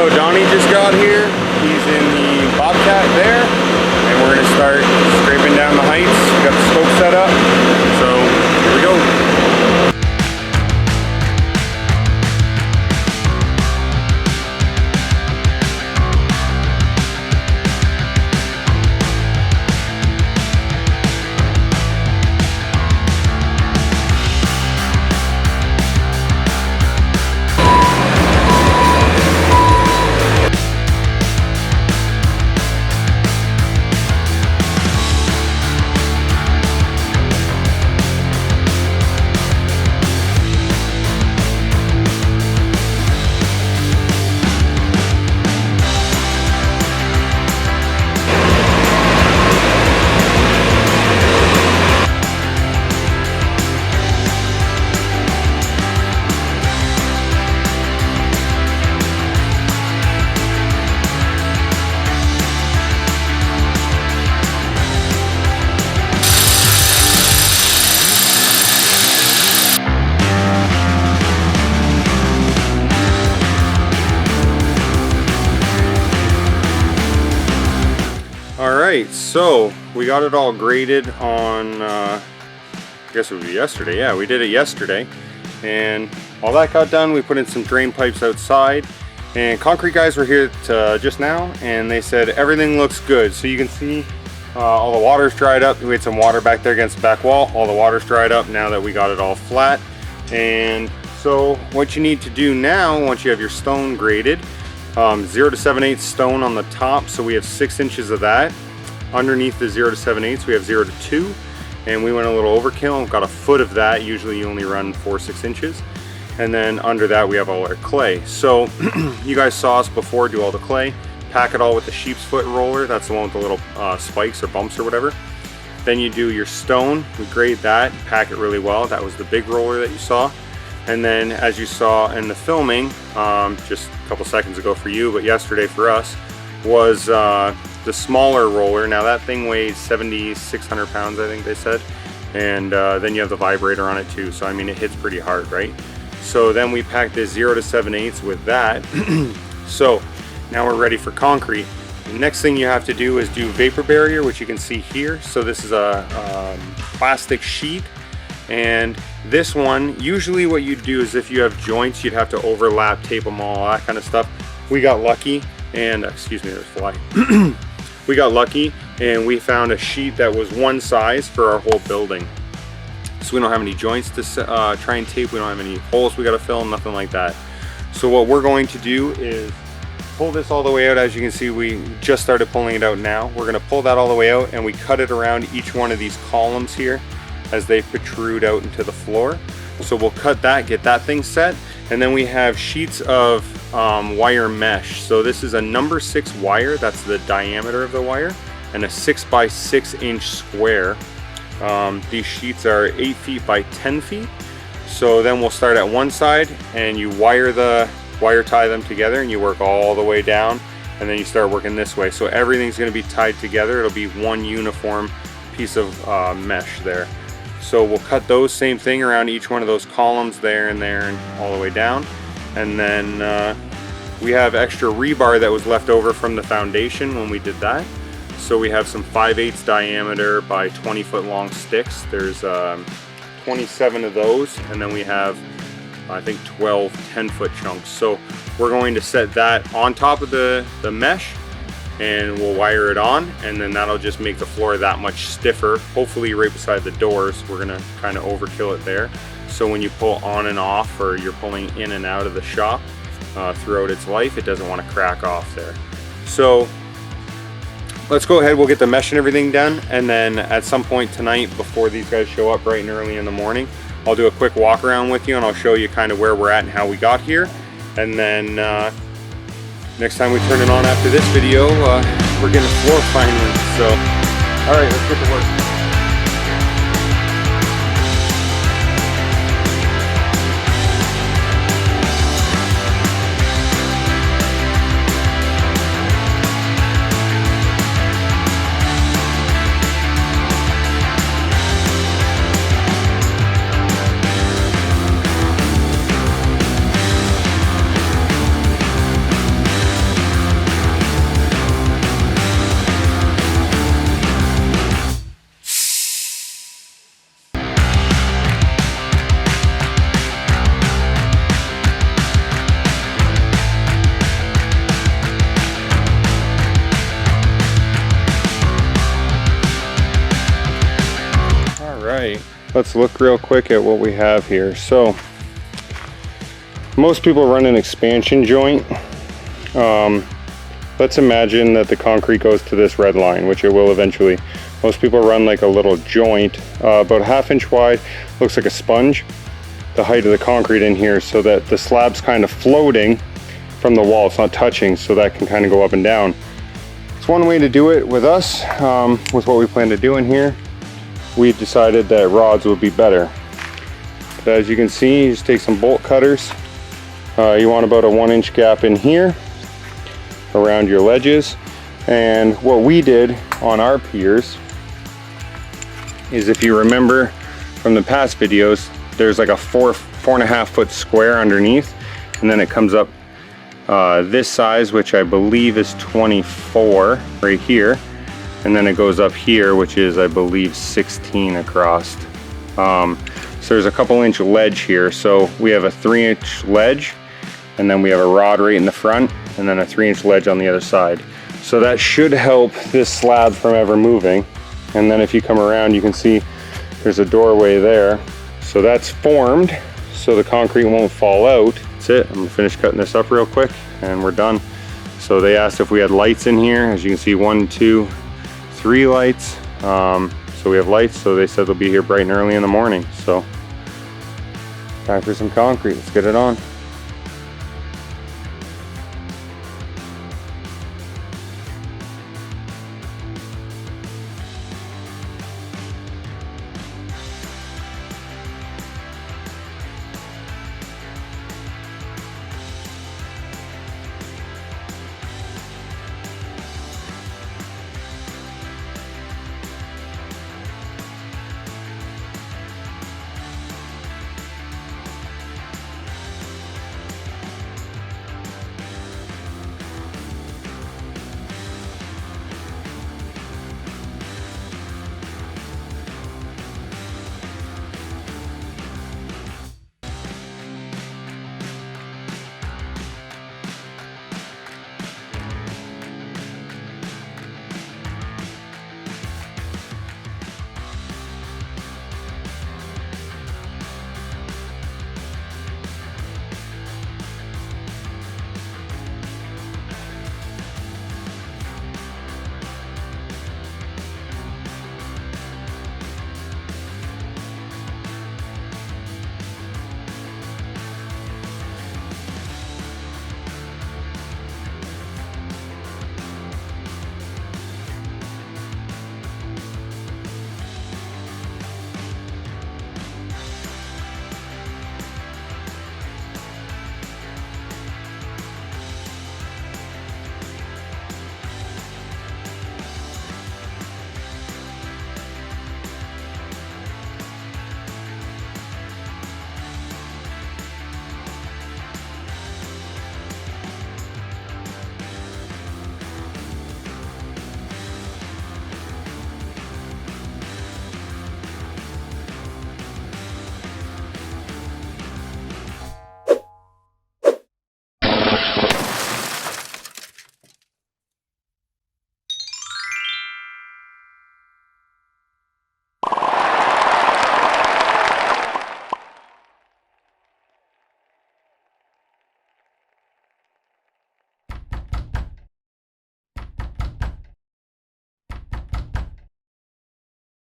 So Donnie just got here. He's in the Bobcat there, and we're gonna start scraping down the heights. We got the scope set up, so here we go. Alright, so we got it all graded on, I guess it would be yesterday. Yeah, we did it yesterday. And all that got done, we put in some drain pipes outside. And concrete guys were here just now, and they said everything looks good. So you can see all the water's dried up. We had some water back there against the back wall. All the water's dried up now that we got it all flat. And so what you need to do now, once you have your stone graded, 0 to 7/8 stone on the top, so we have 6 inches of that. Underneath the 0 to 7/8 we have 0 to 2, and we went a little overkill and got a foot of that. Usually you only run 4 or 6 inches, and then under that we have all our clay. So you guys saw us before do all the clay, pack it all with the sheep's foot roller. That's the one with the little spikes or bumps or whatever. Then you do your stone, we grade that, pack it really well. That was the big roller that you saw. And then, as you saw in the filming, just a couple seconds ago for you, but yesterday for us, was the smaller roller. Now that thing weighs 7,600 pounds, I think they said. And then you have the vibrator on it too. So I mean, it hits pretty hard, right? So then we packed this 0 to 7/8 with that. So now we're ready for concrete. The next thing you have to do is do vapor barrier, which you can see here. So this is a plastic sheet. And this one, usually what you'd do is if you have joints, you'd have to overlap, tape them all, that kind of stuff. We got lucky, and excuse me, there's a fly. We got lucky, and we found a sheet that was one size for our whole building. So we don't have any joints to try and tape. We don't have any holes we got to fill, nothing like that. So what we're going to do is pull this all the way out. As you can see, we just started pulling it out now. We're going to pull that all the way out, and we cut it around each one of these columns here as they protrude out into the floor. So we'll cut that, get that thing set, and then we have sheets of wire mesh. So this is a number 6 wire, that's the diameter of the wire, and a 6 by 6 inch square. These sheets are 8 feet by 10 feet. So then we'll start at one side, and you wire tie them together, and you work all the way down, and then you start working this way. So everything's going to be tied together. It'll be one uniform piece of mesh there. So we'll cut those, same thing, around each one of those columns there and all the way down. And then we have extra rebar that was left over from the foundation when we did that. So we have some 5/8 diameter by 20 foot long sticks. There's 27 of those, and then we have, I think, 12 10-foot chunks. So we're going to set that on top of the mesh, and we'll wire it on, and then that'll just make the floor that much stiffer, hopefully right beside the doors. We're gonna kind of overkill it there, so when you pull on and off, or you're pulling in and out of the shop throughout its life, it doesn't want to crack off there. So let's go ahead, we'll get the mesh and everything done, and then at some point tonight, before these guys show up bright and early in the morning, I'll do a quick walk around with you, and I'll show you kind of where we're at and how we got here. And then next time we turn it on after this video, we're getting floor finally. So, all right, let's get to work. right, let's look real quick at what we have here. So most people run an expansion joint. Let's imagine that the concrete goes to this red line, which it will eventually. Most people run like a little joint, about a ½ inch wide, looks like a sponge, the height of the concrete in here, so that the slab's kind of floating from the wall. It's not touching, so that can kind of go up and down. It's one way to do it. With us, with what we plan to do in here, we decided that rods would be better. But as you can see, you just take some bolt cutters. You want about a 1 inch gap in here around your ledges. And what we did on our piers is, if you remember from the past videos, there's like a 4.5 foot square underneath, and then it comes up this size, which I believe is 24 right here, and then it goes up here, which is, I believe, 16 across. So there's a couple inch ledge here. So we have a 3 inch ledge, and then we have a rod right in the front, and then a 3 inch ledge on the other side. So that should help this slab from ever moving. And then if you come around, you can see there's a doorway there. So that's formed so the concrete won't fall out. That's it. I'm gonna finish cutting this up real quick and we're done. So they asked if we had lights in here. As you can see, 1, 2, 3 lights. So we have lights, so they said they'll be here bright and early in the morning. So time for some concrete. Let's get it on.